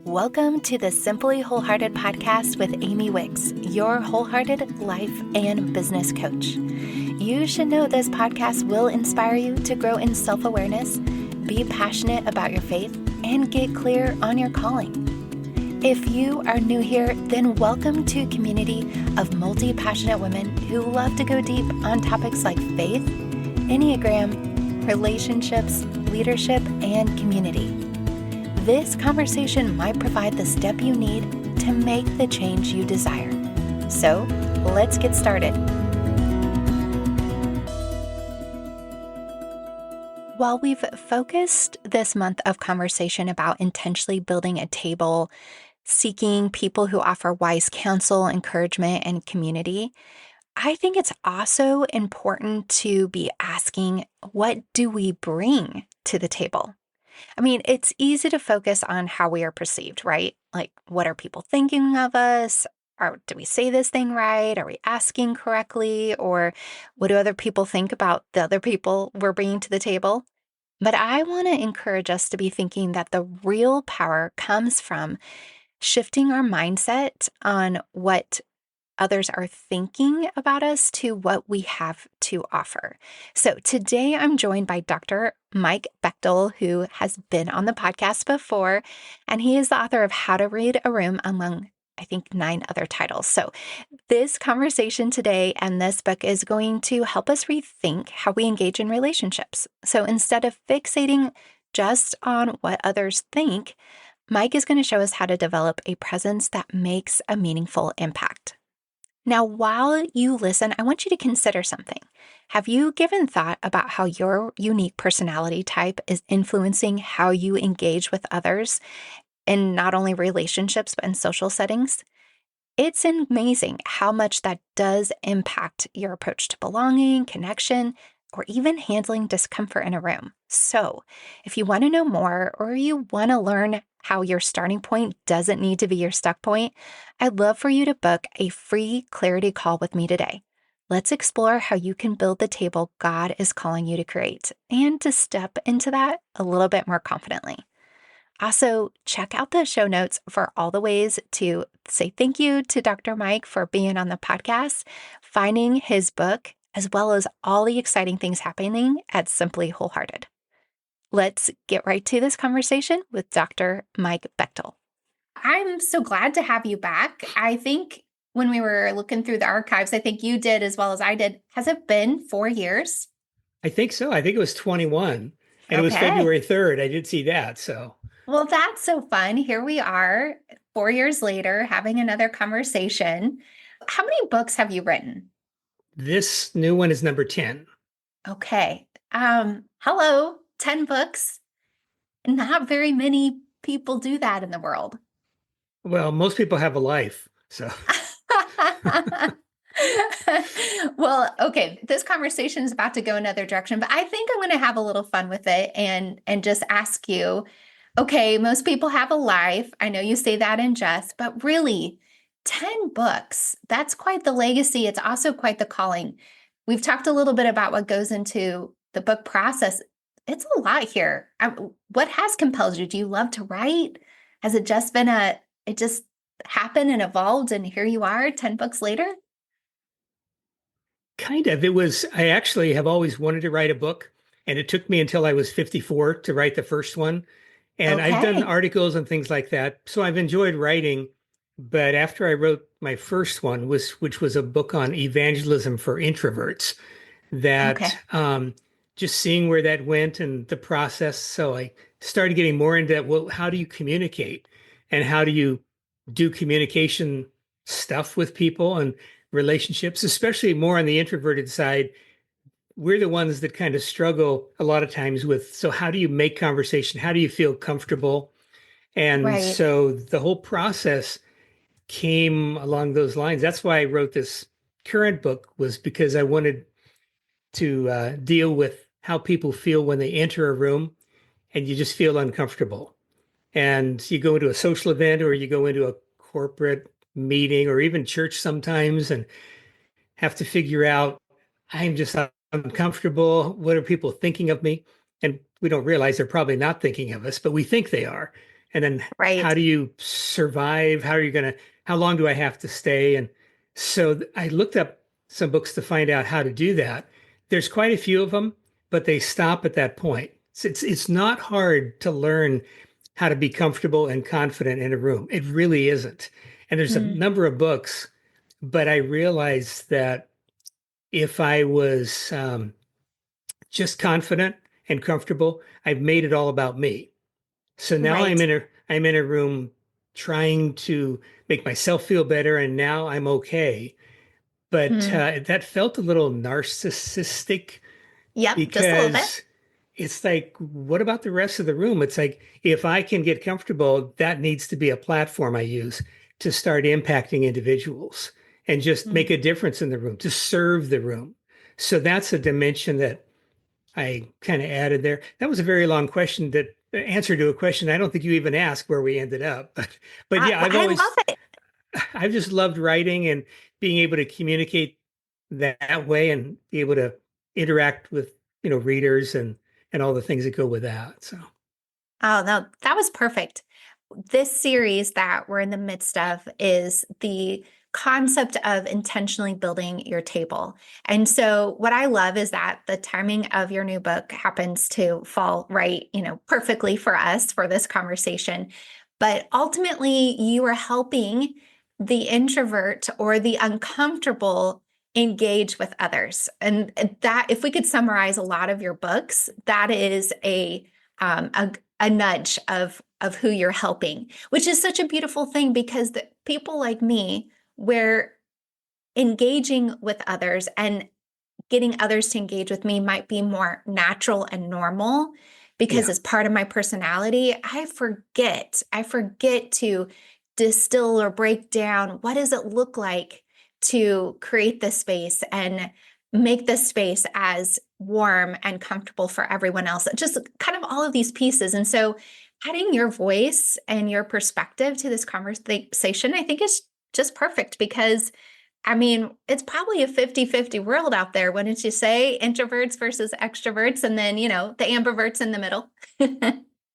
Welcome to the Simply Wholehearted Podcast with Amy Wicks, your wholehearted life and business coach. You should know this podcast will inspire you to grow in self-awareness, be passionate about your faith, and get clear on your calling. If you are new here, then welcome to a community of multi-passionate women who love to go deep on topics like faith, Enneagram, relationships, leadership, and community. This conversation might provide the step you need to make the change you desire. So, let's get started. While we've focused this month of conversation about intentionally building a table, seeking people who offer wise counsel, encouragement, and community, I think it's also important to be asking, what do we bring to the table? I mean, it's easy to focus on how we are perceived, right? Like, what are people thinking of us? Or do we say this thing right? Are we asking correctly? Or what do other people think about the other people we're bringing to the table? But I want to encourage us to be thinking that the real power comes from shifting our mindset on what others are thinking about us to what we have to offer. So today I'm joined by Dr. Mike Bechtle, who has been on the podcast before, and he is the author of How to Read a Room, among, I think, 9 other titles. So this conversation today and this book is going to help us rethink how we engage in relationships. So instead of fixating just on what others think, Mike is going to show us how to develop a presence that makes a meaningful impact. Now, while you listen, I want you to consider something. Have you given thought about how your unique personality type is influencing how you engage with others in not only relationships, but in social settings? It's amazing how much that does impact your approach to belonging, connection, or even handling discomfort in a room. So, if you want to know more or you want to learn how your starting point doesn't need to be your stuck point, I'd love for you to book a free clarity call with me today. Let's explore how you can build the table God is calling you to create and to step into that a little bit more confidently. Also, check out the show notes for all the ways to say thank you to Dr. Mike for being on the podcast, finding his book, as well as all the exciting things happening at Simply Wholehearted. Let's get right to this conversation with Dr. Mike Bechtle. I'm so glad to have you back. I think when we were looking through the archives, I think you did as well as I did. Has it been 4 years? I think so. I think it was 21 and It was Okay. February 3rd. I did see that. So, Well, that's so fun. Here we are 4 years later having another conversation. How many books have you written? this new one is number 10. Okay. Hello, 10 books. Not very many people do that in the world. Well, most people have a life. So, Well, okay, this conversation is about to go another direction, but I think I'm going to have a little fun with it and just ask you, okay, most people have a life. I know you say that in jest, but really, 10 books, that's quite the legacy. It's also quite the calling. We've talked a little bit about what goes into the book process. It's a lot here. What has compelled you? Do you love to write? Has it just been it just happened and evolved and here you are 10 books later? kind of, I actually have always wanted to write a book, and it took me until I was 54 to write the first one. And I've done Okay. articles and things like that. So I've enjoyed writing. But after I wrote my first one, which was a book on evangelism for introverts, that Okay. just seeing where that went and the process. So I started getting more into that. Well, how do you communicate, and how do you do communication stuff with people and relationships, especially more on the introverted side? We're the ones that kind of struggle a lot of times with, so how do you make conversation? How do you feel comfortable? And Right. so the whole process came along those lines. That's why I wrote this current book, was because I wanted to deal with how people feel when they enter a room and you just feel uncomfortable. And you go into a social event or you go into a corporate meeting or even church sometimes and have to figure out, I'm just uncomfortable. What are people thinking of me? And we don't realize they're probably not thinking of us, but we think they are. And then how Right. do you survive? How long do I have to stay? And so I looked up some books to find out how to do that. There's quite a few of them, but they stop at that point. It's not hard to learn how to be comfortable and confident in a room. It really isn't. And there's a Mm, number of books, but I realized that if I was just confident and comfortable, I've made it all about me. So now right. I'm in a room trying to make myself feel better, and now I'm okay. But Mm. that felt a little narcissistic Yep, just a little bit. because it's like, what about the rest of the room? It's like, if I can get comfortable, that needs to be a platform I use to start impacting individuals and just make Mm. a difference in the room, to serve the room. So that's a dimension that I kind of added there. That was a very long question that answer to a question I don't think you even asked where we ended up. But yeah, I love it. I've just loved writing and being able to communicate that way and be able to interact with, readers and all the things that go with that. So Oh, no, that was perfect. This series that we're in the midst of is the concept of intentionally building your table. And so what I love is that the timing of your new book happens to fall right, perfectly for us for this conversation. But ultimately, you are helping the introvert or the uncomfortable engage with others. And that, if we could summarize a lot of your books, that is um, a, a nudge of who you're helping, which is such a beautiful thing because the people like me, we're engaging with others and getting others to engage with me might be more natural and normal because yeah, it's part of my personality. I forget to distill or break down what does it look like to create this space and make this space as warm and comfortable for everyone else. Just kind of all of these pieces. And so adding your voice and your perspective to this conversation, I think is just perfect because I mean, it's probably a 50-50 world out there, wouldn't you say? Introverts versus extroverts, and then, the ambiverts in the middle.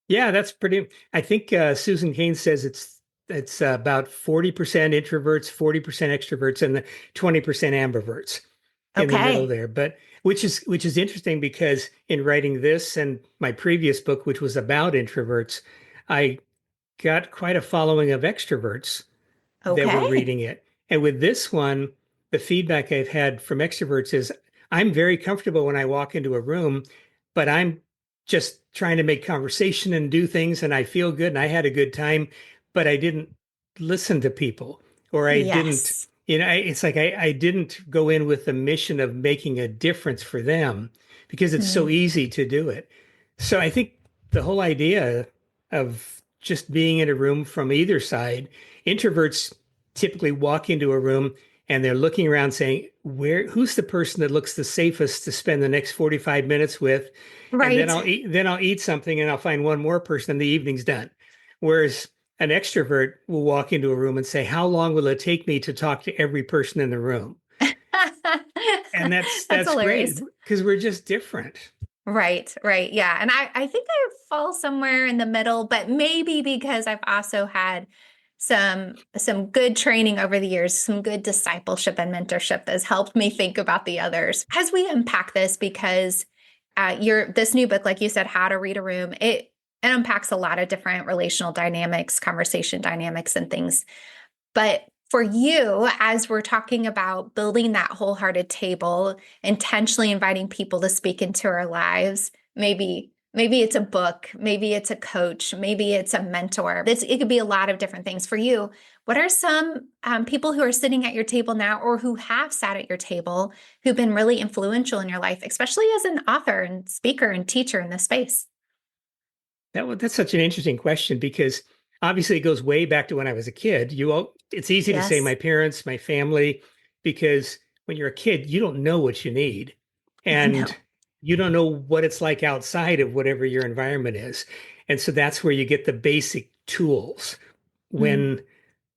yeah, that's pretty. I think Susan Cain says it's about 40% introverts, 40% extroverts, and the 20% ambiverts in the middle Okay. there. But which is interesting because in writing this and my previous book, which was about introverts, I got quite a following of extroverts that were Okay. reading it. And with this one, the feedback I've had from extroverts is I'm very comfortable when I walk into a room, but I'm just trying to make conversation and do things, and I feel good and I had a good time, but I didn't listen to people or I didn't, Yes. it's like I didn't go in with the mission of making a difference for them because it's so Mm. easy to do it. So I think the whole idea of just being in a room from either side, introverts typically walk into a room and they're looking around saying, who's the person that looks the safest to spend the next 45 minutes with? And Right. then I'll eat something and I'll find one more person and the evening's done. Whereas an extrovert will walk into a room and say, how long will it take me to talk to every person in the room? And That's that's great hilarious. because we're just different. Right, right. Yeah. And I think I fall somewhere in the middle, but maybe because I've also had some good training over the years, some good discipleship and mentorship that's helped me think about the others. As we unpack this, because your this new book, like you said, How to Read a Room, it unpacks a lot of different relational dynamics, conversation dynamics, and things. But for you, as we're talking about building that wholehearted table, intentionally inviting people to speak into our lives, maybe it's a book, maybe it's a coach, maybe it's a mentor. It could be a lot of different things for you. What are some people who are sitting at your table now or who have sat at your table who've been really influential in your life, especially as an author and speaker and teacher in this space? That's such an interesting question because obviously it goes way back to when I was a kid. It's easy to say Yes, my parents, my family, because when you're a kid, you don't know what you need. I And know. you don't know what it's like outside of whatever your environment is. And so that's where you get the basic tools. Mm, When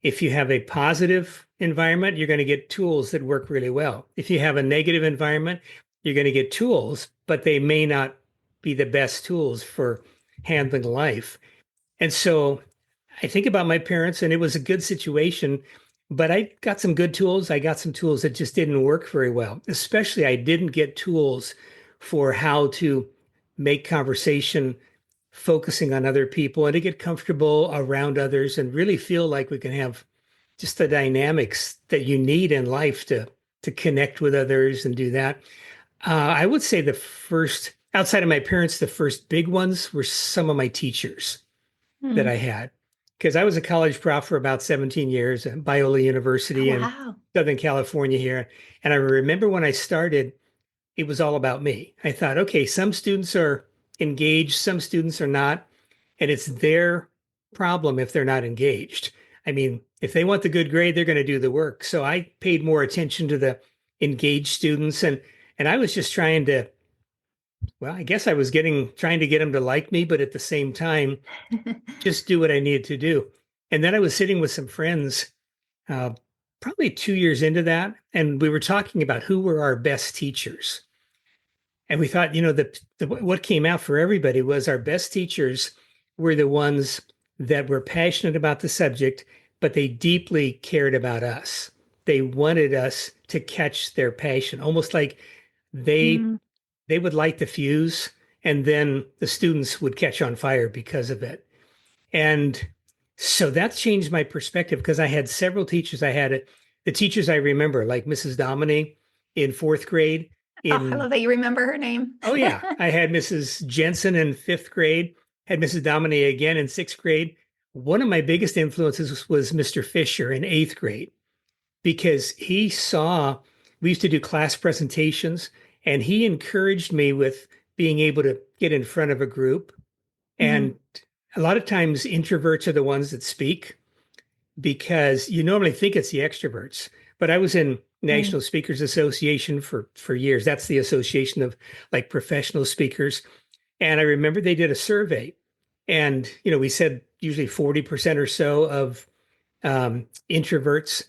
if you have a positive environment, you're going to get tools that work really well. If you have a negative environment, you're going to get tools, but they may not be the best tools for handling life. And so I think about my parents, and it was a good situation, but I got some good tools. I got some tools that just didn't work very well. Especially, I didn't get tools for how to make conversation focusing on other people and to get comfortable around others and really feel like we can have just the dynamics that you need in life to connect with others and do that. I would say the first, outside of my parents, the first big ones were some of my teachers that Hmm. I had. Because I was a college prof for about 17 years at Biola Oh, University in wow. Southern California here. And I remember when I started, it was all about me. I thought, okay, some students are engaged, some students are not, and it's their problem if they're not engaged. I mean, if they want the good grade, they're going to do the work. So I paid more attention to the engaged students and I was just trying to, well, I guess I was getting trying to get them to like me, but at the same time, just do what I needed to do. And then I was sitting with some friends, uh, probably 2 years into that, and we were talking about who were our best teachers. And we thought, what came out for everybody was our best teachers were the ones that were passionate about the subject, but they deeply cared about us. They wanted us to catch their passion, almost like they Mm, they would light the fuse, and then the students would catch on fire because of it. And so that changed my perspective because I had several teachers. I had the teachers I remember, like Mrs. Dominy in fourth grade. oh, I In love that you remember her name. Oh yeah, I had Mrs. Jensen in fifth grade. Had Mrs. Dominy again in sixth grade. One of my biggest influences was Mr. Fisher in eighth grade because he saw we used to do class presentations, and he encouraged me with being able to get in front of a group. Mm, And a lot of times introverts are the ones that speak because you normally think it's the extroverts. But I was in mm, National Speakers Association for years. That's the association of like professional speakers. And I remember they did a survey, and we said usually 40% or so of introverts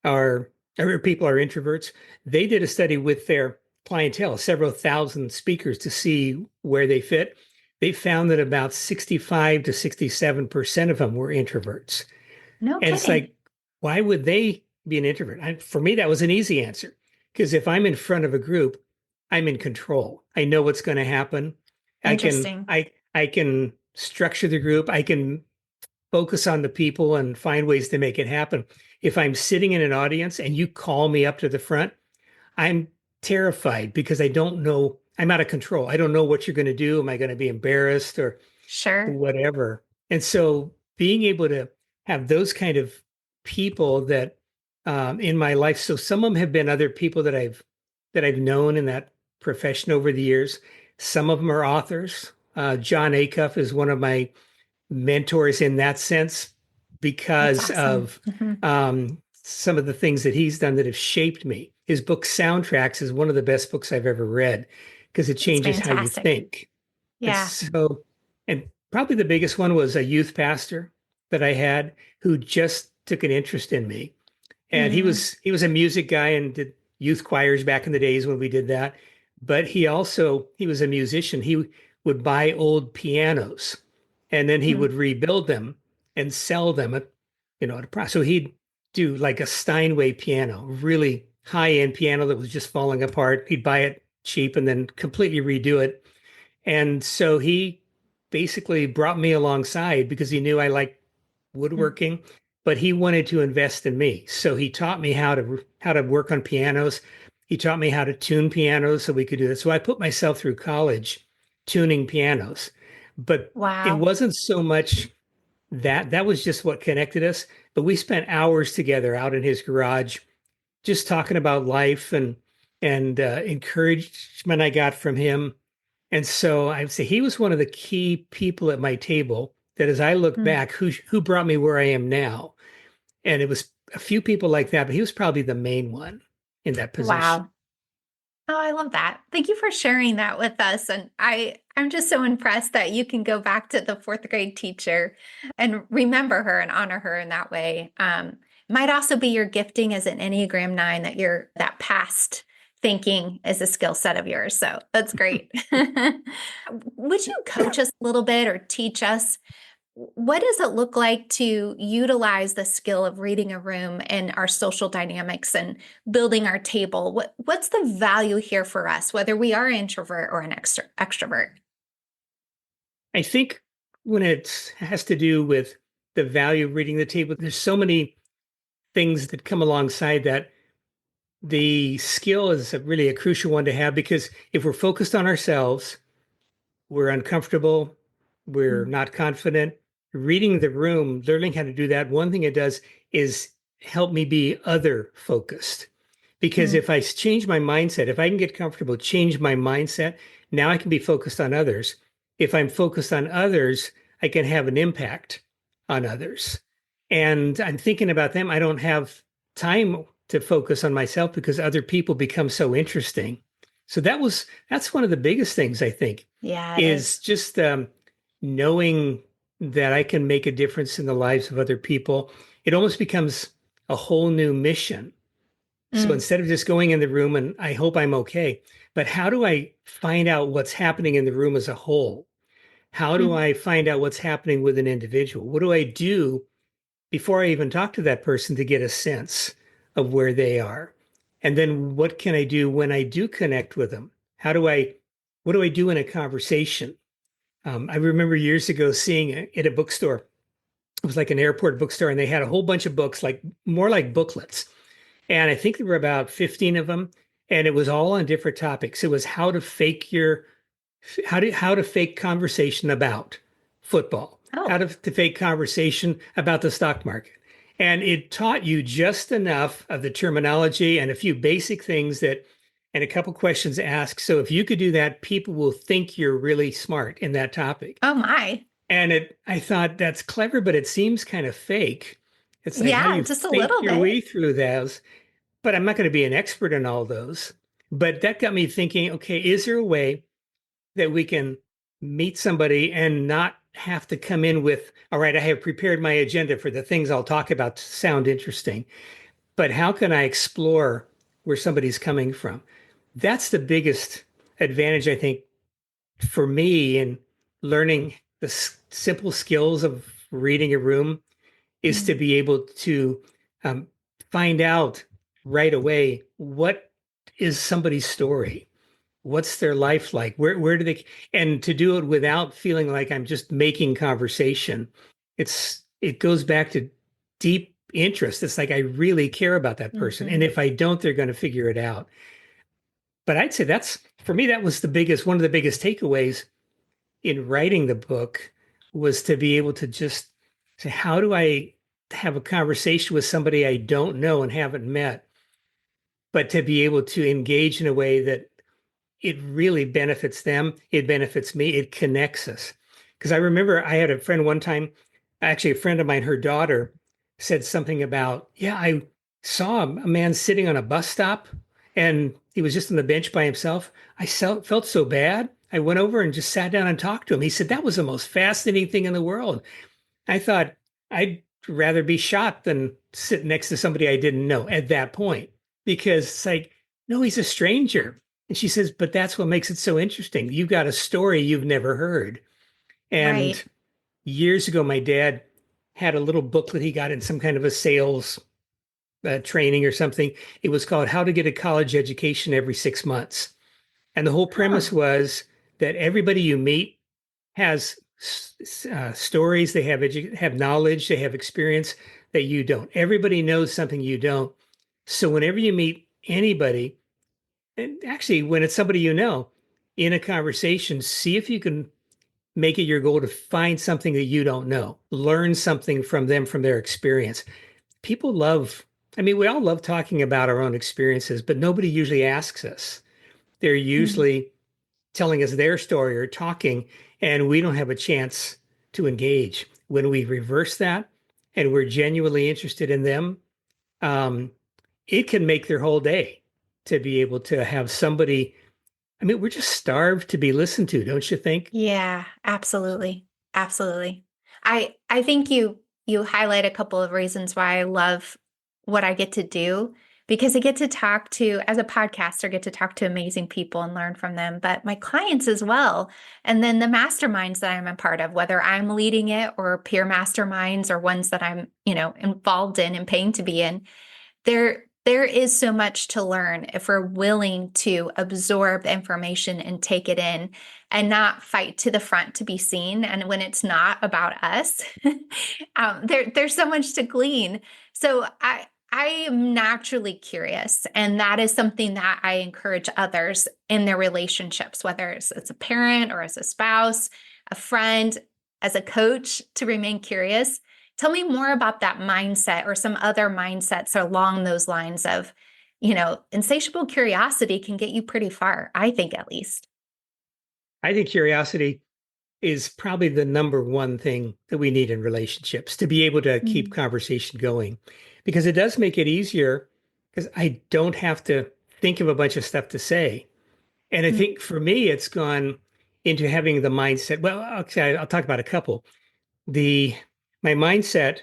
are or people are introverts. They did a study with their clientele, several thousand speakers, to see where they fit. They found that about 65 to 67% of them were introverts. no And it's kidding. like, why would they be an introvert? For me, that was an easy answer because if I'm in front of a group, I'm in control. I know what's going to happen. I can Interesting. I can structure the group. I can focus on the people and find ways to make it happen. If I'm sitting in an audience and you call me up to the front, I'm terrified because I don't know. I'm out of control. I don't know what you're going to do. Am I going to be embarrassed or Sure. whatever? And so being able to have those kind of people that in my life. So some of them have been other people that I've known in that profession over the years. Some of them are authors. John Acuff is one of my mentors in that sense That's because awesome. of Hmm. some of the things that he's done that have shaped me. His book Soundtracks is one of the best books I've ever read because it It's changes how you fantastic. think. And Yeah. so, and probably the biggest one was a youth pastor that I had who just took an interest in me. And he Mm, was he was a music guy and did youth choirs back in the days when we did that. But he was a musician. He would buy old pianos and then he mm. would rebuild them and sell them at a price. So he'd do like a Steinway piano, really high-end piano that was just falling apart. He'd buy it cheap and then completely redo it. And so he basically brought me alongside because he knew I liked Mm. woodworking, but he wanted to invest in me. So he taught me how to work on pianos. He taught me how to tune pianos so we could do this. So I put myself through college tuning pianos. But it Wow. wasn't so much that was just what connected us. But we spent hours together out in his garage just talking about life and encouragement I got from him. And so I would say he was one of the key people at my table that as I look Mm. back, who brought me where I am now. And it was a few people like that, but he was probably the main one in that position. Wow. Oh, I love that. Thank you for sharing that with us. And I'm just so impressed that you can go back to the fourth grade teacher and remember her and honor her in that way. Might also be your gifting as an Enneagram 9 that you're that past thinking is a skill set of yours. So that's great. Would you coach us a little bit or teach us what does it look like to utilize the skill of reading a room in our social dynamics and building our table? What's the value here for us, whether we are an introvert or an extrovert? I think when it has to do with the value of reading the table, there's so many things that come alongside that. The skill is really a crucial one to have because if we're focused on ourselves, we're uncomfortable, we're Mm, not confident. Reading the room, learning how to do that, one thing it does is help me be other focused. Because mm, if I change my mindset, if I can get comfortable, change my mindset, now I can be focused on others. If I'm focused on others, I can have an impact on others. And I'm thinking about them. I don't have time to focus on myself because other people become so interesting. So that's one of the biggest things I think yeah, it is is. just knowing that I can make a difference in the lives of other people. It almost becomes a whole new mission. So Mm, instead of just going in the room and I hope I'm okay, but how do I find out what's happening in the room as a whole? How do mm, I find out what's happening with an individual? What do I do before I even talk to that person to get a sense of where they are? And then what can I do when I do connect with them? What do I do in a conversation? I remember years ago seeing it at a bookstore. It was like an airport bookstore, and they had a whole bunch of books, like more like booklets. And I think there were about 15 of them, and it was all on different topics. It was how to fake conversation about football, oh, to fake conversation about the stock market. And it taught you just enough of the terminology and a few basic things and a couple questions asked. So if you could do that, people will think you're really smart in that topic. oh my. And I thought that's clever, but it seems kind of fake. It's like, how do Yeah, you just a fake little your way bit. through those? But I'm not going to be an expert in all those. But that got me thinking, okay, is there a way that we can meet somebody and not have to come in with, all right, I have prepared my agenda for the things I'll talk about to sound interesting, but how can I explore where somebody's coming from? That's the biggest advantage, I think, for me in learning the simple skills of reading a room is to Mm, be able to um, find out right away what is somebody's story, what's their life like, where do they, and to do it without feeling like I'm just making conversation. It goes back to deep interest. It's like I really care about that person, and mhm. if I don't, they're going to figure it out. But I'd say that's for me that was the biggest one of the biggest takeaways in writing the book was to be able to just say, how do I have a conversation with somebody I don't know and haven't met, but to be able to engage in a way that it really benefits them, it benefits me, it connects us. Because I remember I had a friend one time, actually a friend of mine, her daughter said something about, yeah, I saw a man sitting on a bus stop and he was just on the bench by himself. Felt so bad. I went over and just sat down and talked to him. He said that was the most fascinating thing in the world. I thought I'd rather be shot than sit next to somebody I didn't know at that point because it's like, no, he's a stranger. And she says, but that's what makes it so interesting. You've got a story you've never heard. And Right. years ago, my dad had a little booklet he got in some kind of a sales training or something. It was called How to Get a College Education Every 6 Months. And the whole premise Oh, was that everybody you meet has stories, they have knowledge, they have experience that you don't. Everybody knows something you don't. So whenever you meet anybody, and actually when it's somebody you know, in a conversation, see if you can make it your goal to find something that you don't know, learn something from them, from their experience. People love, I mean, we all love talking about our own experiences, but nobody usually asks us. They're mm, usually telling us their story or talking, and we don't have a chance to engage. When we reverse that and we're genuinely interested in them, um, it can make their whole day to be able to have somebody. I mean, we're just starved to be listened to, don't you think? yeah, absolutely. Absolutely. I think you highlight a couple of reasons why I love what I get to do because I get to talk to, as a podcaster, get to talk to amazing people and learn from them, but my clients as well. And then the masterminds that I'm a part of, whether I'm leading it or peer masterminds or ones that I'm, involved in and paying to be in, there is so much to learn if we're willing to absorb the information and take it in and not fight to the front to be seen. And when it's not about us, there's so much to glean. So I am naturally curious, and that is something that I encourage others in their relationships, whether it's a parent or as a spouse, a friend, as a coach, to remain curious. Tell me more about that mindset or some other mindsets along those lines of, insatiable curiosity can get you pretty far, I think, at least. I think curiosity is probably the number one thing that we need in relationships to be able to keep Mm. conversation going, because it does make it easier because I don't have to think of a bunch of stuff to say. And I Mm. think for me, it's gone into having the mindset. Well, okay, I'll talk about a couple. The My mindset,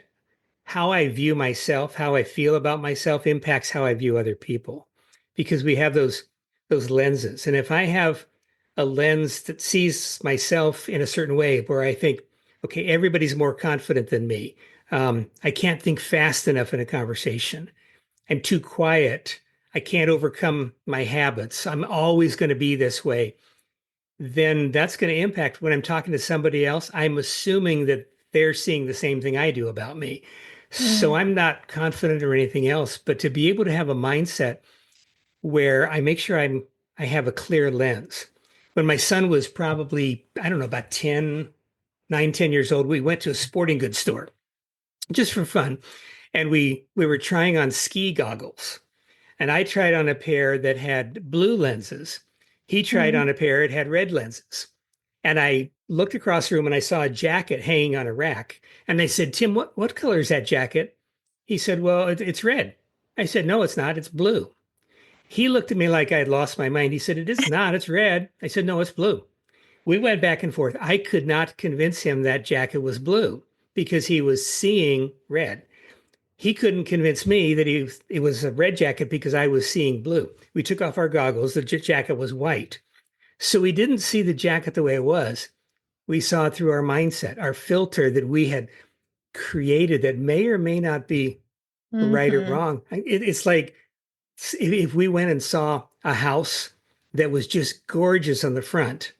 how I view myself, how I feel about myself impacts how I view other people, because we have those lenses. And if I have a lens that sees myself in a certain way where I think, okay, everybody's more confident than me. I can't think fast enough in a conversation. I'm too quiet. I can't overcome my habits. I'm always going to be this way. Then that's going to impact when I'm talking to somebody else. I'm assuming that they're seeing the same thing I do about me. So Mm. I'm not confident or anything else, but to be able to have a mindset where I make sure I have a clear lens. When my son was probably, I don't know, about 10 years old, we went to a sporting goods store just for fun. And we were trying on ski goggles. And I tried on a pair that had blue lenses. He tried Mm. on a pair that had red lenses. And I looked across the room and I saw a jacket hanging on a rack. And I said, Tim, what color is that jacket? He said, well, it's red. I said, no, it's not. It's blue. He looked at me like I had lost my mind. He said, it is not. It's red. I said, no, it's blue. We went back and forth. I could not convince him that jacket was blue because he was seeing red. He couldn't convince me that it was a red jacket because I was seeing blue. We took off our goggles. The jacket was white. So we didn't see the jacket the way it was. We saw it through our mindset, our filter that we had created that may or may not be right or Hmm. wrong. It's like if we went and saw a house that was just gorgeous on the front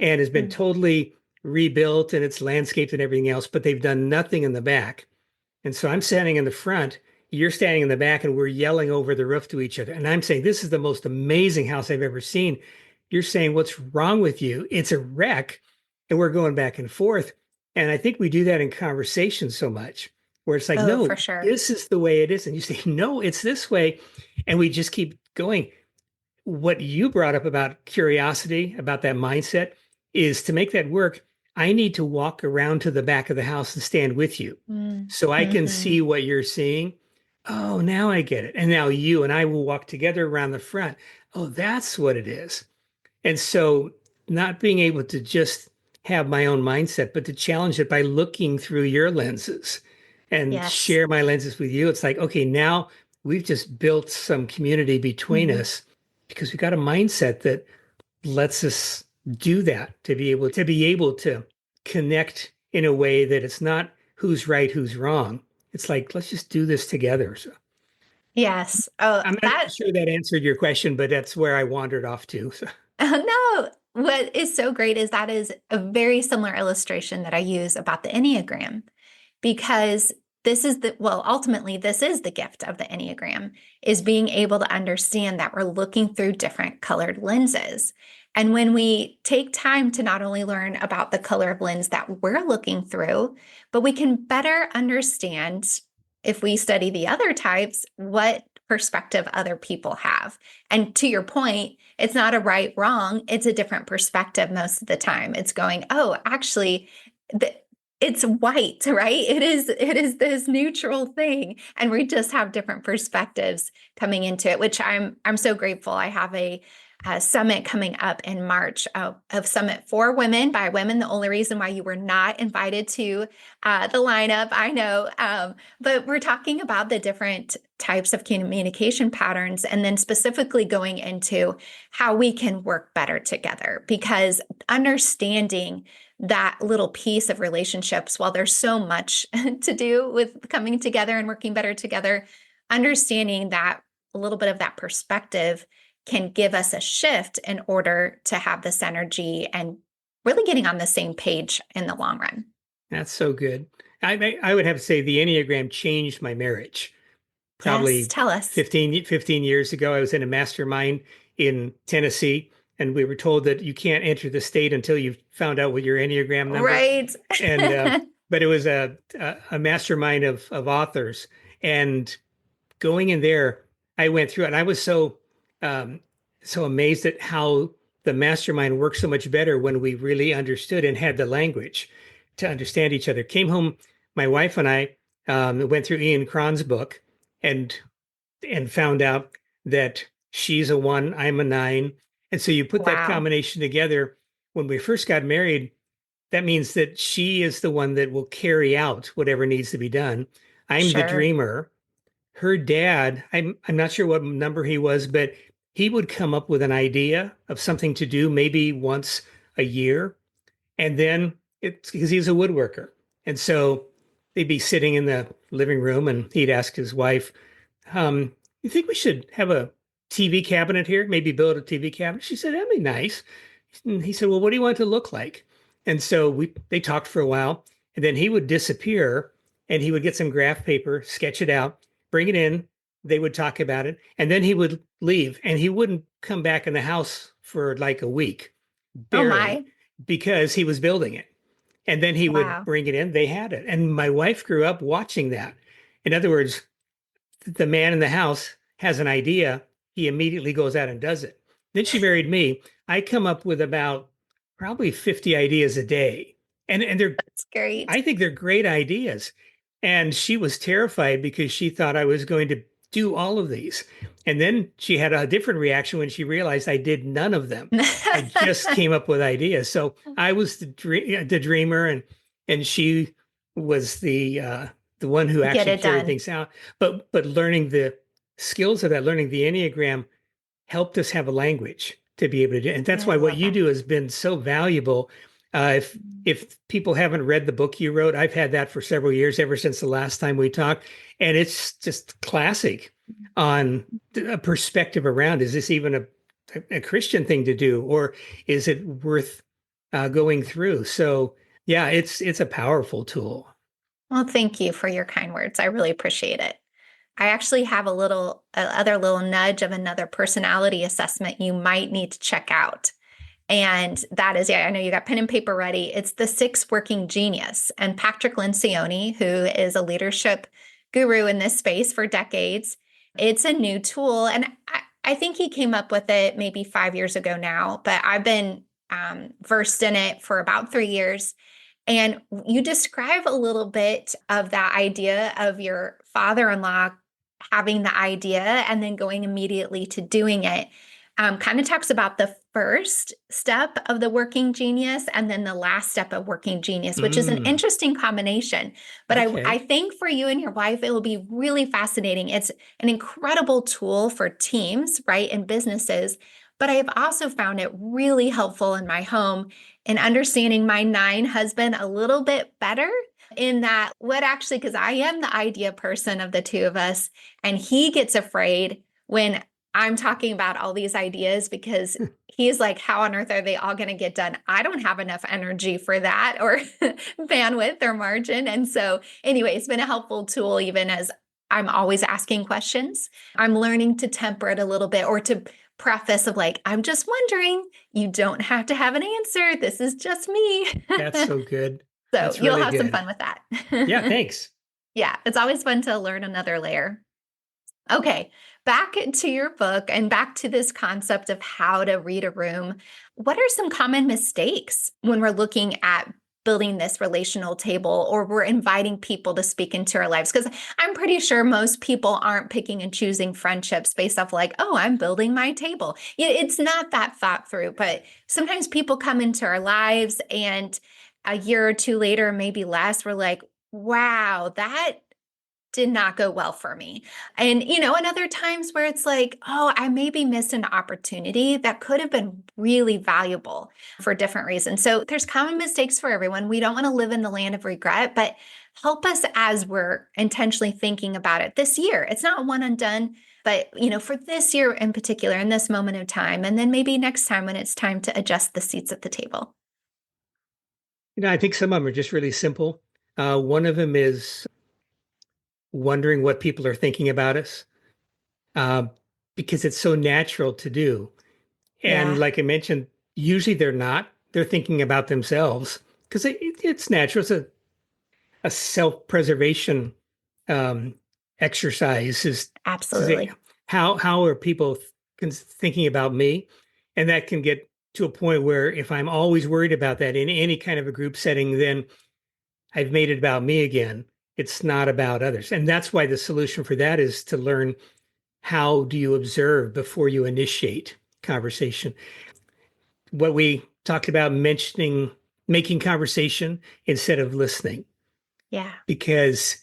and has been totally rebuilt and it's landscaped and everything else, but they've done nothing in the back. And so I'm standing in the front, you're standing in the back, and we're yelling over the roof to each other. And I'm saying, this is the most amazing house I've ever seen. You're saying, what's wrong with you? It's a wreck. And we're going back and forth. And I think we do that in conversation so much, where it's like, Oh, for no, sure. this is the way it is. And you say, no, it's this way. And we just keep going. What you brought up about curiosity, about that mindset, is to make that work. I need to walk around to the back of the house and stand with you so I can Mm-hmm. see what you're seeing. Oh, now I get it. And now you and I will walk together around the front. Oh, that's what it is. And so, not being able to just have my own mindset, but to challenge it by looking through your lenses and Yes. share my lenses with you. It's like, okay, now we've just built some community between Hmm. us because we got a mindset that lets us do that, to be able to connect in a way that it's not who's right, who's wrong. It's like, let's just do this together. So Yes. Oh, I'm not that. sure that answered your question, but that's where I wandered off to. So. No, what is so great is that is a very similar illustration that I use about the Enneagram, because ultimately, this is the gift of the Enneagram, is being able to understand that we're looking through different colored lenses. And when we take time to not only learn about the color of lens that we're looking through, but we can better understand, if we study the other types, what perspective other people have. And to your point, it's not a right, wrong, it's a different perspective most of the time. It's going, oh, actually, it's white, right? It is this neutral thing, and we just have different perspectives coming into it, which I'm so grateful. I have summit coming up in March of Summit for Women by women. The only reason why you were not invited to the lineup, I know, but we're talking about the different types of communication patterns and then specifically going into how we can work better together, because understanding that little piece of relationships, while there's so much to do with coming together and working better together, understanding that a little bit of that perspective can give us a shift in order to have this energy and really getting on the same page in the long run. That's so good. I would have to say the Enneagram changed my marriage. Yes, Probably tell us. 15 years ago, I was in a mastermind in Tennessee, and we were told that you can't enter the state until you've found out what your Enneagram number. Right. And but it was a mastermind of authors, and going in there, I went through it, and I was um, so amazed at how the mastermind worked so much better when we really understood and had the language to understand each other. Came home, my wife and I went through Ian Cron's book, and found out that she's a 1, I'm a 9, and so you put that Wow. combination together. When we first got married, that means that she is the one that will carry out whatever needs to be done. I'm the Sure. dreamer. Her dad, I'm not sure what number he was, but he would come up with an idea of something to do maybe once a year. And then it's because he's a woodworker. And so they'd be sitting in the living room, and he'd ask his wife, you think we should have a TV cabinet here? Maybe build a TV cabinet? She said, that'd be nice. And he said, well, what do you want it to look like? And so they talked for a while, and then he would disappear, and he would get some graph paper, sketch it out, bring it in. They would talk about it, and then he would leave, and he wouldn't come back in the house for like a week, Oh barely, my. because he was building it. And then he would Wow. bring it in. They had it. And my wife grew up watching that. In other words, the man in the house has an idea, he immediately goes out and does it. Then she married me. I come up with about probably 50 ideas a day. And That's great. I think they're great ideas. And she was terrified because she thought I was going to do all of these. And then she had a different reaction when she realized I did none of them. I just came up with ideas. So I was the dreamer, and she was the one who Get actually it carried done. things out. But learning the skills of that, learning the Enneagram helped us have a language to be able to do. And that's I why what love you that. do has been so valuable. If people haven't read the book you wrote, I've had that for several years, ever since the last time we talked, and it's just classic on a perspective around, is this even a Christian thing to do, or is it worth going through? So yeah, it's a powerful tool. Well, thank you for your kind words. I really appreciate it. I actually have other little nudge of another personality assessment you might need to check out. And that is, yeah, I know you got pen and paper ready. It's the 6 Working Genius. And Patrick Lencioni, who is a leadership guru in this space for decades, it's a new tool. And I think he came up with it maybe 5 years ago now, but I've been versed in it for about 3 years. And you describe a little bit of that idea of your father-in-law having the idea and then going immediately to doing it. Kind of talks about the first step of the working genius and then the last step of working genius, which is an Mm, interesting combination. But I okay. think for you and your wife, it will be really fascinating. It's an incredible tool for teams, right, and businesses. But I have also found it really helpful in my home in understanding my 9 husband a little bit better, in that what actually, because I am the idea person of the two of us, and he gets afraid when I'm talking about all these ideas because he's like, how on earth are they all going to get done? I don't have enough energy for that or bandwidth or margin. And so, anyway, it's been a helpful tool, even as I'm always asking questions. I'm learning to temper it a little bit, or to preface of like, I'm just wondering, you don't have to have an answer. This is just me. That's so good. So That's you'll really have some good. fun with Yeah, that. thanks. Yeah, it's always fun to learn another layer. Okay, back to your book and back to this concept of how to read a room. What are some common mistakes when we're looking at building this relational table, or we're inviting people to speak into our lives. Because I'm pretty sure most people aren't picking and choosing friendships based off like, oh, I'm building my table. It's not that thought through, but sometimes people come into our lives and a year or two later, maybe less, we're like, wow, that did not go well for me. And other times where it's like, oh, I maybe missed an opportunity that could have been really valuable for different reasons. So there's common mistakes for everyone. We don't want to live in the land of regret, but help us as we're intentionally thinking about it this year. It's not one and done, but for this year in particular, in this moment of time, and then maybe next time when it's time to adjust the seats at the table. I think some of them are just really simple. One of them is wondering what people are thinking about us, uh, because it's so natural to do. And Yeah, like I mentioned, usually they're not. They're thinking about themselves because it's natural. It's a self-preservation um, exercise is to say, absolutely. how are people thinking about me? And that can get to a point where if I'm always worried about that in any kind of a group setting, then I've made it about me again. It's not about others. And that's why the solution for that is to learn how do you observe before you initiate conversation. What we talked about making conversation instead of listening, Yeah. because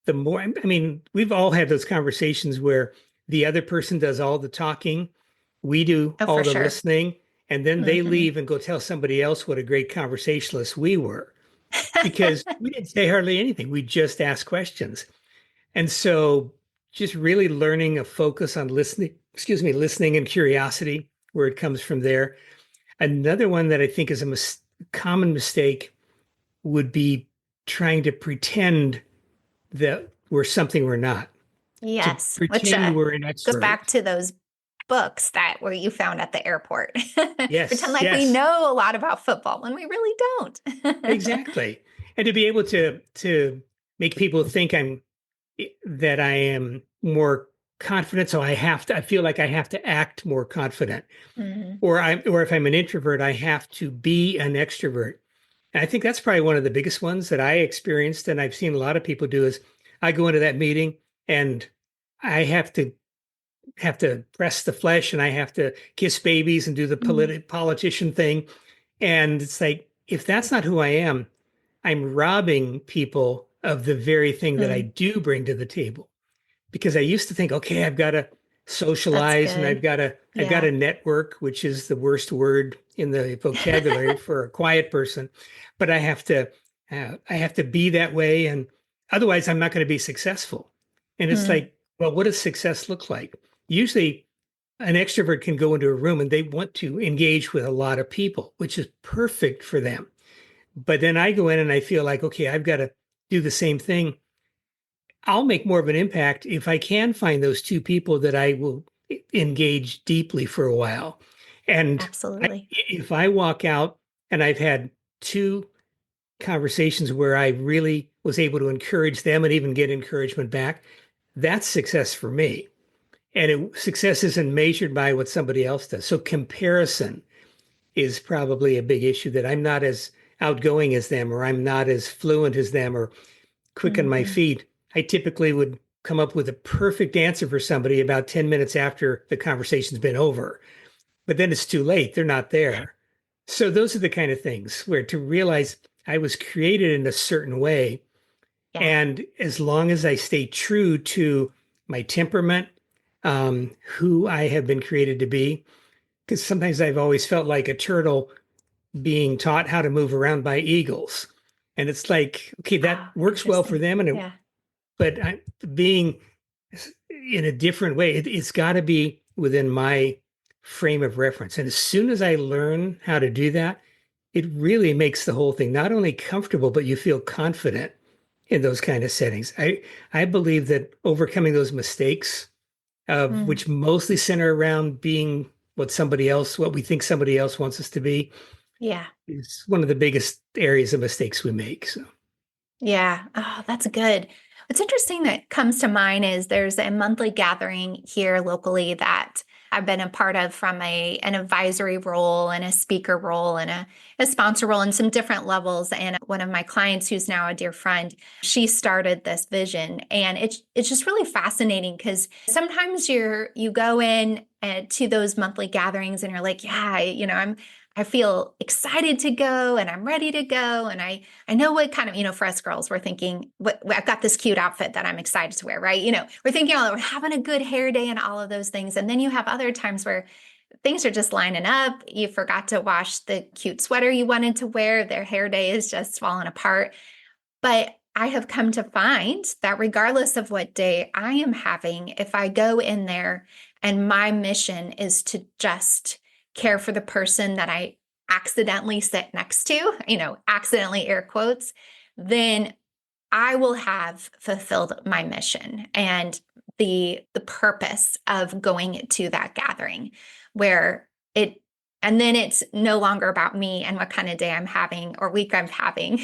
the more, I mean, we've all had those conversations where the other person does all the talking, we do Oh, all for the sure. listening, and then they Hmm. leave and go tell somebody else what a great conversationalist we were because we didn't say hardly anything. We just asked questions. And so just really learning a focus on listening and curiosity, where it comes from there. Another one that I think is a common mistake would be trying to pretend that we're something we're not, to Yes, which pretend we're an goes expert. back to those books that were you found at the airport. Pretend Yes, like we yes, know a lot about football when we really don't. exactly. And to be able to make people think that I am more confident, so I feel like I have to act more confident. Mhm. Or if I'm an introvert, I have to be an extrovert. And I think that's probably one of the biggest ones that I experienced, and I've seen a lot of people do is I go into that meeting and I have to press the flesh and I have to kiss babies and do the Mhm. politician thing. And it's like, if that's not who I am, I'm robbing people of the very thing that I Mm. do bring to the table. Because I used to think, okay, I've got to That's socialize and good. I've got Yeah. to network, which is the worst word in the vocabulary for a quiet person. But I have to be that way, and otherwise I'm not going to be successful. And it's Mm. like, well, what does success look like? Usually an extrovert can go into a room and they want to engage with a lot of people, which is perfect for them. But then I go in and I feel like, okay, I've got to do the same thing. I'll make more of an impact if I can find those two people that I will engage deeply for a while. And Absolutely. if I walk out and I've had two conversations where I really was able to encourage them and even get encouragement back, that's success for me. And success isn't measured by what somebody else does. So comparison is probably a big issue, that I'm not as outgoing as them, or I'm not as fluent as them, or quick on my Hmm. feet. I typically would come up with a perfect answer for somebody about 10 minutes after the conversation's been over. But then it's too late. They're not there. So those are the kind of things where to realize I was created in a certain way. Yeah. And as long as I stay true to my temperament, who I have been created to be, because sometimes I've always felt like a turtle being taught how to move around by eagles. And it's like, okay, that Oh, works well for interesting. them. Yeah. But being in a different way, it's got to be within my frame of reference. And as soon as I learn how to do that, it really makes the whole thing not only comfortable, but you feel confident in those kind of settings. I believe that overcoming those mistakes, Mm. which mostly center around being what we think somebody else wants us to be, Yeah. is one of the biggest areas of mistakes we make. So, Yeah. Oh, that's good. What's interesting that comes to mind is there's a monthly gathering here locally that I've been a part of from an advisory role and a speaker role and a sponsor role and some different levels. And one of my clients, who's now a dear friend, she started this vision. And it's just really fascinating because sometimes you go in to those monthly gatherings and you're like, yeah, I feel excited to go and I'm ready to go. And I know what kind of, for us girls, we're thinking, I've got this cute outfit that I'm excited to wear, right? We're thinking, oh, we're having a good hair day and all of those things. And then you have other times where things are just lining up. You forgot to wash the cute sweater you wanted to wear. Their hair day is just falling apart. But I have come to find that regardless of what day I am having, if I go in there and my mission is to just care for the person that I accidentally sit next to, accidentally air quotes, then I will have fulfilled my mission and the purpose of going to that gathering where and then it's no longer about me and what kind of day I'm having or week I'm having,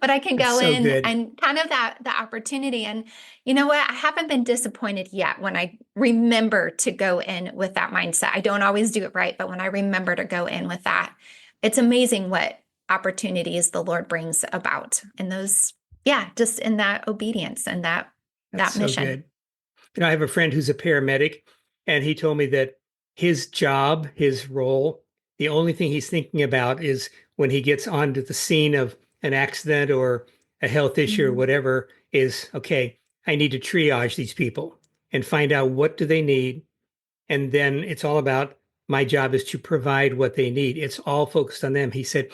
but I can That's go so in good. and kind of the opportunity. And you know what? I haven't been disappointed yet when I remember to go in with that mindset. I don't always do it right, but when I remember to go in with that, it's amazing what opportunities the Lord brings about in those, yeah, just in that obedience and That's that so mission. good. I have a friend who's a paramedic, and he told me that his job, his role, the only thing he's thinking about is when he gets onto the scene of an accident or a health issue or Mhm. whatever, is okay, I need to triage these people and find out what do they need. And then it's all about my job is to provide what they need. It's all focused on them. He said,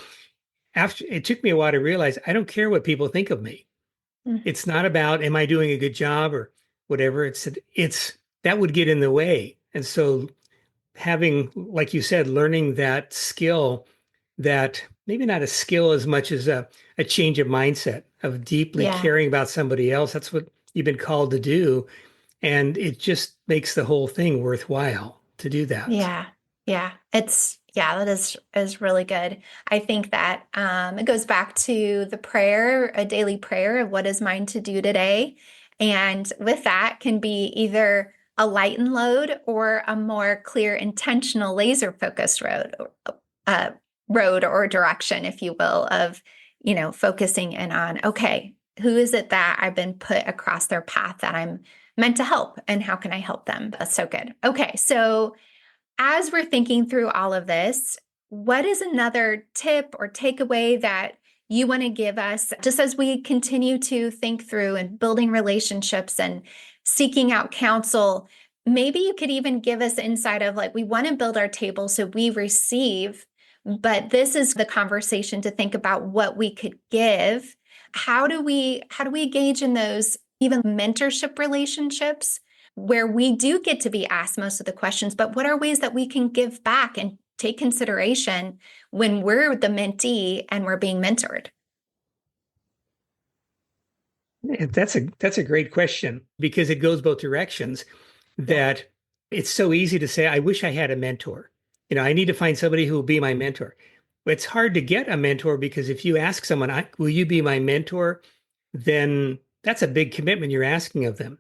after it took me a while to realize I don't care what people think of me. Mhm. It's not about am I doing a good job or whatever. It's that would get in the way. And so having, like you said, learning that skill, that maybe not a skill as much as a change of mindset of deeply Yeah. caring about somebody else. That's what you've been called to do. And it just makes the whole thing worthwhile to do that. Yeah. Yeah. That is really good. I think that it goes back to the prayer, a daily prayer of what is mine to do today. And with that can be either a light and load or a more clear, intentional, laser focused uh, road or direction, if you will, of, focusing in on, okay, who is it that I've been put across their path that I'm meant to help and how can I help them? That's so good. Okay. So, as we're thinking through all of this, what is another tip or takeaway that you want to give us just as we continue to think through and building relationships and seeking out counsel? Maybe you could even give us insight of like, we want to build our table so we receive, but this is the conversation to think about what we could give. How do we engage in those even mentorship relationships where we do get to be asked most of the questions, but what are ways that we can give back and take consideration when we're the mentee and we're being mentored? That's a great question because it goes both directions. Yeah. That it's so easy to say, I wish I had a mentor. I need to find somebody who will be my mentor. It's hard to get a mentor because if you ask someone, will you be my mentor? Then that's a big commitment you're asking of them.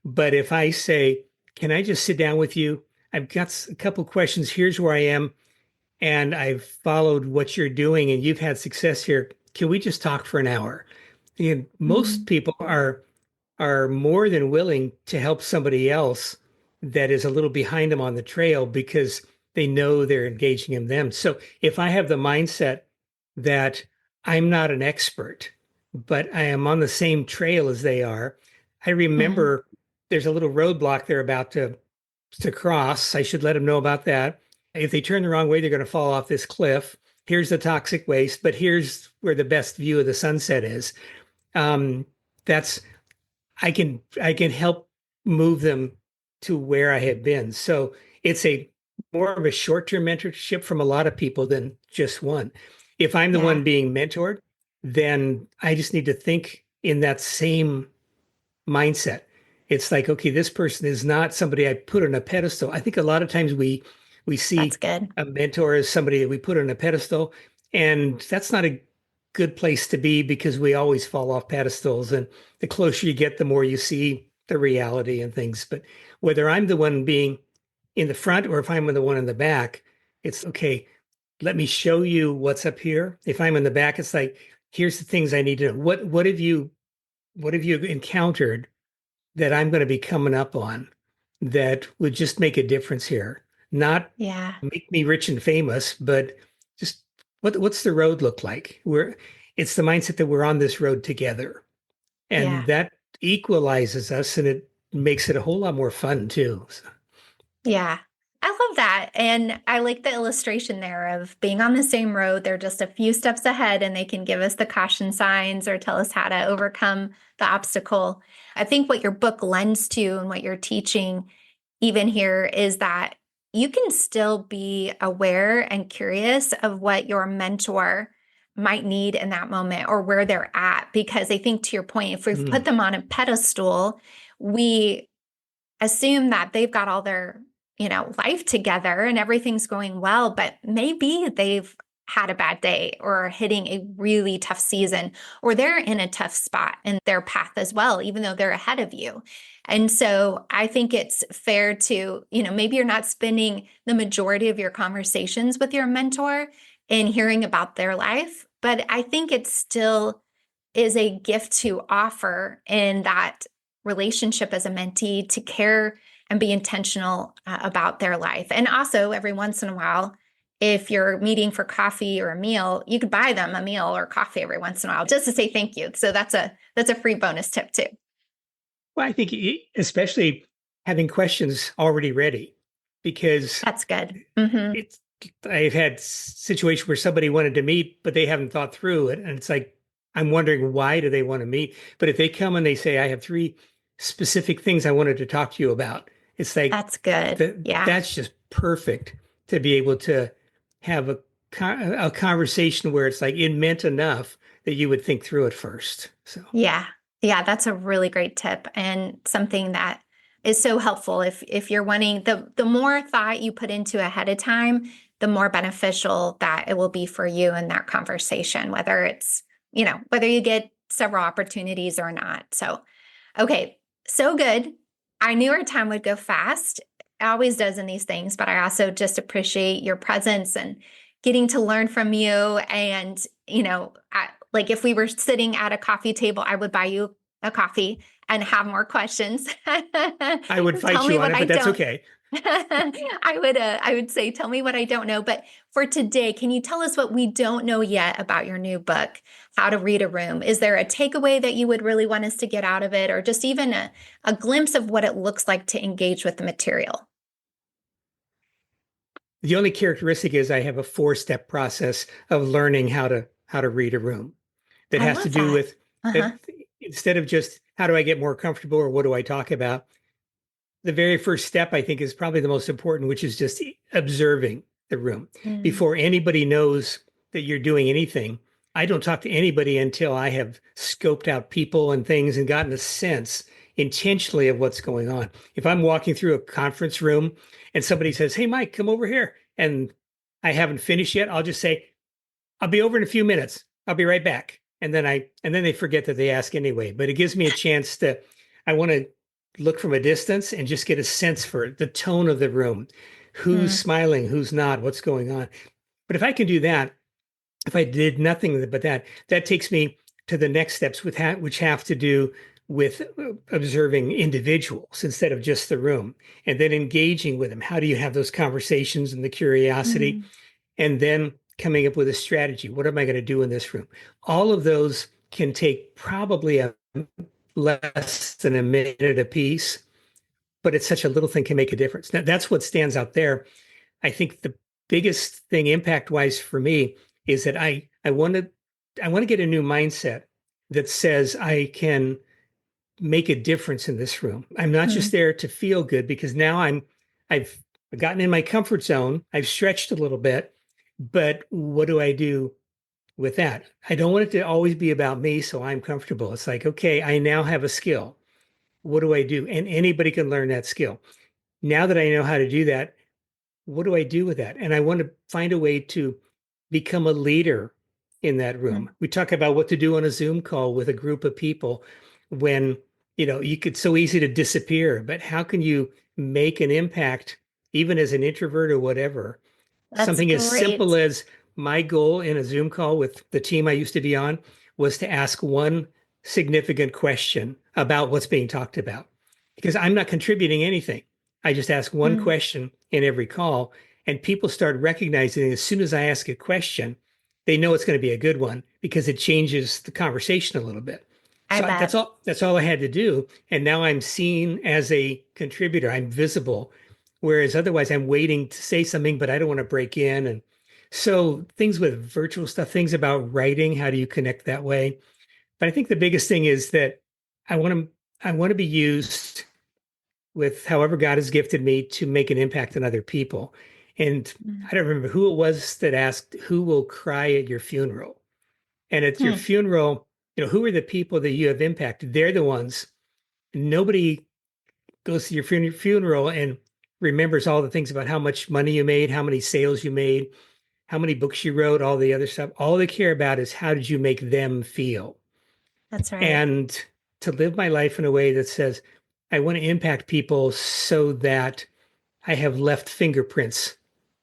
But if I say, can I just sit down with you? I've got a couple questions. Here's where I am, and I've followed what you're doing, and you've had success here. Can we just talk for an hour? Most Mhm. people are more than willing to help somebody else that is a little behind them on the trail because they know they're engaging in them. So if I have the mindset that I'm not an expert, but I am on the same trail as they are, I Mhm. remember there's a little roadblock they're about to cross. I should let them know about that. If they turn the wrong way, they're going to fall off this cliff. Here's the toxic waste, but here's where the best view of the sunset is. Um, that's I can help move them to where I have been. So it's a more of a short-term mentorship from a lot of people than just one. If I'm the Yeah, one being mentored, then I just need to think in that same mindset. It's like, okay, this person is not somebody I put on a pedestal. I think a lot of times we that's see good. a mentor as somebody that we put on a pedestal, and that's not a good place to be because we always fall off pedestals. And the closer you get, the more you see the reality and things. But whether I'm the one being in the front or if I'm in the one in the back, it's okay, let me show you what's up here. If I'm in the back, it's like, here's the things I need to know. What have you encountered that I'm going to be coming up on that would just make a difference here? Not Yeah. make me rich and famous, but just what's the road look like? It's the mindset that we're on this road together. Yeah. And that equalizes us and it makes it a whole lot more fun too. So, Yeah. I love that. And I like the illustration there of being on the same road. They're just a few steps ahead and they can give us the caution signs or tell us how to overcome the obstacle. I think what your book lends to and what you're teaching even here is that you can still be aware and curious of what your mentor might need in that moment or where they're at. Because I think to your point, if we've put mm, them on a pedestal, we assume that they've got all their, life together and everything's going well, but maybe they've had a bad day or hitting a really tough season, or they're in a tough spot in their path as well, even though they're ahead of you. And so I think it's fair to, maybe you're not spending the majority of your conversations with your mentor and hearing about their life, but I think it still is a gift to offer in that relationship as a mentee to care and be intentional about their life. And also, every once in a while, if you're meeting for coffee or a meal, you could buy them a meal or coffee every once in a while just to say thank you. So that's a free bonus tip too. well, I think especially having questions already ready because That's good. Hmm. it's I've had situations where somebody wanted to meet, but they haven't thought through it. And it's like, I'm wondering why do they want to meet? But if they come and they say, I have three specific things I wanted to talk to you about, it's like That's good. Yeah. that's just perfect to be able to have a conversation where it's like it meant enough that you would think through it first. So Yeah. Yeah, that's a really great tip and something that is so helpful if you're wanting the more thought you put into ahead of time, the more beneficial that it will be for you in that conversation, whether it's, whether you get several opportunities or not. So, okay, so good. I knew our time would go fast. It always does in these things, but I also just appreciate your presence and getting to learn from you and, like if we were sitting at a coffee table, I would buy you a coffee and have more questions. I would Tell fight me you on what it, I but that's don't. okay. I would say, tell me what I don't know. But for today, can you tell us what we don't know yet about your new book, How to Read a Room? Is there a takeaway that you would really want us to get out of it, or just even a glimpse of what it looks like to engage with the material? The only characteristic is I have a four-step process of learning how to read a room that I has to love do that. with Uh-huh. that instead of just how do I get more comfortable or what do I talk about, the very first step I think is probably the most important, which is just observing the room. Mm, Before anybody knows that you're doing anything, I don't talk to anybody until I have scoped out people and things and gotten a sense intentionally of what's going on. If I'm walking through a conference room and somebody says, "Hey, Mike, come over here," and I haven't finished yet, I'll just say, "I'll be over in a few minutes. I'll be right back." And then they forget that they ask anyway. But it gives me a chance to I want to look from a distance and just get a sense for the tone of the room, who's mm, smiling, who's not, what's going on. But if I can do that, if I did nothing but that, that takes me to the next steps which have to do with observing individuals instead of just the room and then engaging with them. How do you have those conversations and the curiosity? mm, And then coming up with a strategy. What am I going to do in this room? All of those can take probably less than a minute a piece, but it's such a little thing can make a difference. Now, that's what stands out there. I think the biggest thing impact wise for me is that I want to get a new mindset that says I can make a difference in this room. I'm not just mm, there to feel good because now I've gotten in my comfort zone. I've stretched a little bit, but what do I do with that? I don't want it to always be about me, so I'm comfortable. It's like, okay, I now have a skill. What do I do? And anybody can learn that skill. Now that I know how to do that, what do I do with that? And I want to find a way to become a leader in that room. mm, We talk about what to do on a Zoom call with a group of people when, you could so easy to disappear, but how can you make an impact even as an introvert or whatever. That's Something as simple great. as my goal in a Zoom call with the team I used to be on was to ask one significant question about what's being talked about. Because I'm not contributing anything. I just ask one Mm, question in every call, and people start recognizing as soon as I ask a question, they know it's going to be a good one because it changes the conversation a little bit. I So bet. that's all I had to do. And now I'm seen as a contributor. I'm visible. Whereas otherwise I'm waiting to say something, but I don't want to break in. And so things with virtual stuff, things about writing, how do you connect that way? But I think the biggest thing is that I want to I want to be used with however God has gifted me to make an impact on other people. And Mm. I don't remember who it was that asked, who will cry at your funeral? And at your Hmm. funeral, who are the people that you have impacted? They're the ones. Nobody goes to your funeral and remembers all the things about how much money you made, how many sales you made, how many books you wrote, all the other stuff. All they care about is how did you make them feel? That's right. And to live my life in a way that says, I want to impact people so that I have left fingerprints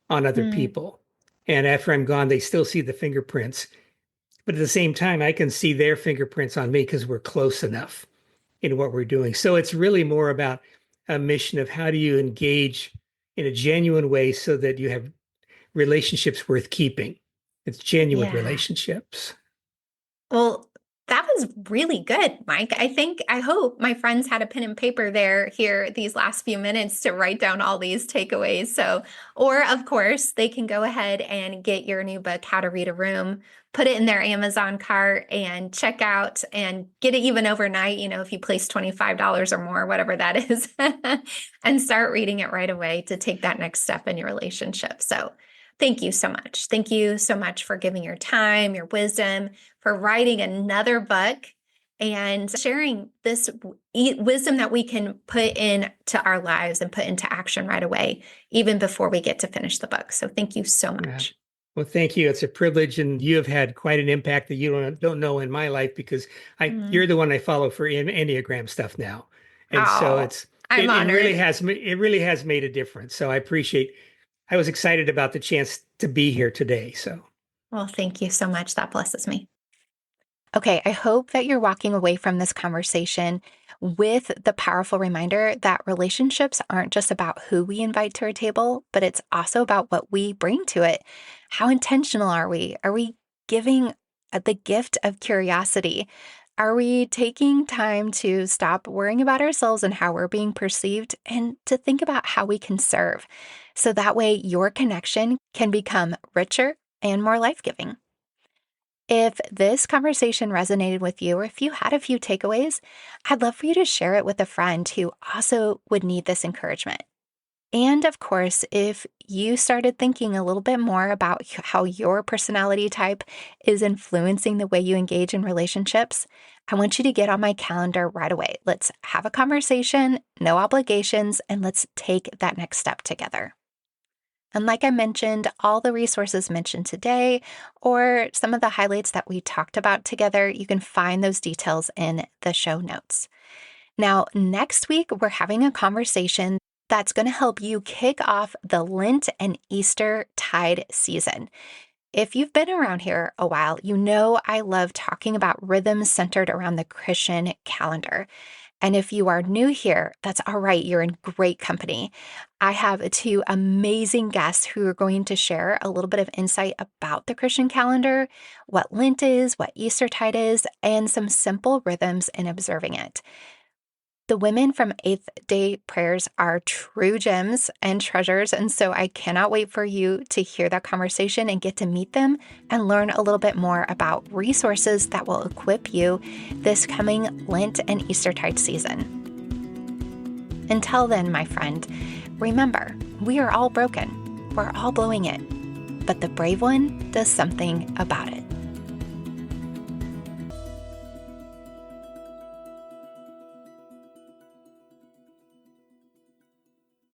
on other Mm, people. And after I'm gone, they still see the fingerprints. But at the same time, I can see their fingerprints on me because we're close enough in what we're doing. So it's really more about a mission of how do you engage in a genuine way so that you have relationships worth keeping. It's genuine yeah. relationships. Well, that was really good, Mike. I hope my friends had a pen and paper there here these last few minutes to write down all these takeaways. So, or of course, they can go ahead and get your new book, How to Read a Room, put it in their Amazon cart and check out and get it even overnight, if you place $25 or more, whatever that is, and start reading it right away to take that next step in your relationship. So, thank you so much. Thank you so much for giving your time, your wisdom, for writing another book and sharing this wisdom that we can put into our lives and put into action right away, even before we get to finish the book. So thank you so Yeah. much. Well, thank you. It's a privilege, and you have had quite an impact that you don't know in my life because Mm. you're the one I follow for Enneagram stuff now, and so Oh, I'm it really honored. has made a difference. So I appreciate. I was excited about the chance to be here today. So Well, thank you so much. That blesses me. Okay, I hope that you're walking away from this conversation with the powerful reminder that relationships aren't just about who we invite to our table, but it's also about what we bring to it. How intentional are we? Are we giving the gift of curiosity? Are we taking time to stop worrying about ourselves and how we're being perceived and to think about how we can serve? So that way your connection can become richer and more life giving. If this conversation resonated with you, or if you had a few takeaways, I'd love for you to share it with a friend who also would need this encouragement. And of course, if you started thinking a little bit more about how your personality type is influencing the way you engage in relationships, I want you to get on my calendar right away. Let's have a conversation, no obligations, and let's take that next step together. And like I mentioned, all the resources mentioned today, or some of the highlights that we talked about together, you can find those details in the show notes. Now, next week, we're having a conversation that's going to help you kick off the Lent and Easter tide season. If you've been around here a while, you know I love talking about rhythms centered around the Christian calendar. And if you are new here, that's all right. You're in great company. I have two amazing guests who are going to share a little bit of insight about the Christian calendar, what Lent is, what Eastertide is, and some simple rhythms in observing it. The women from Eighth Day Prayers are true gems and treasures, and so I cannot wait for you to hear that conversation and get to meet them and learn a little bit more about resources that will equip you this coming Lent and Eastertide season. Until then, my friend, remember, we are all broken. We're all blowing it, but the brave one does something about it.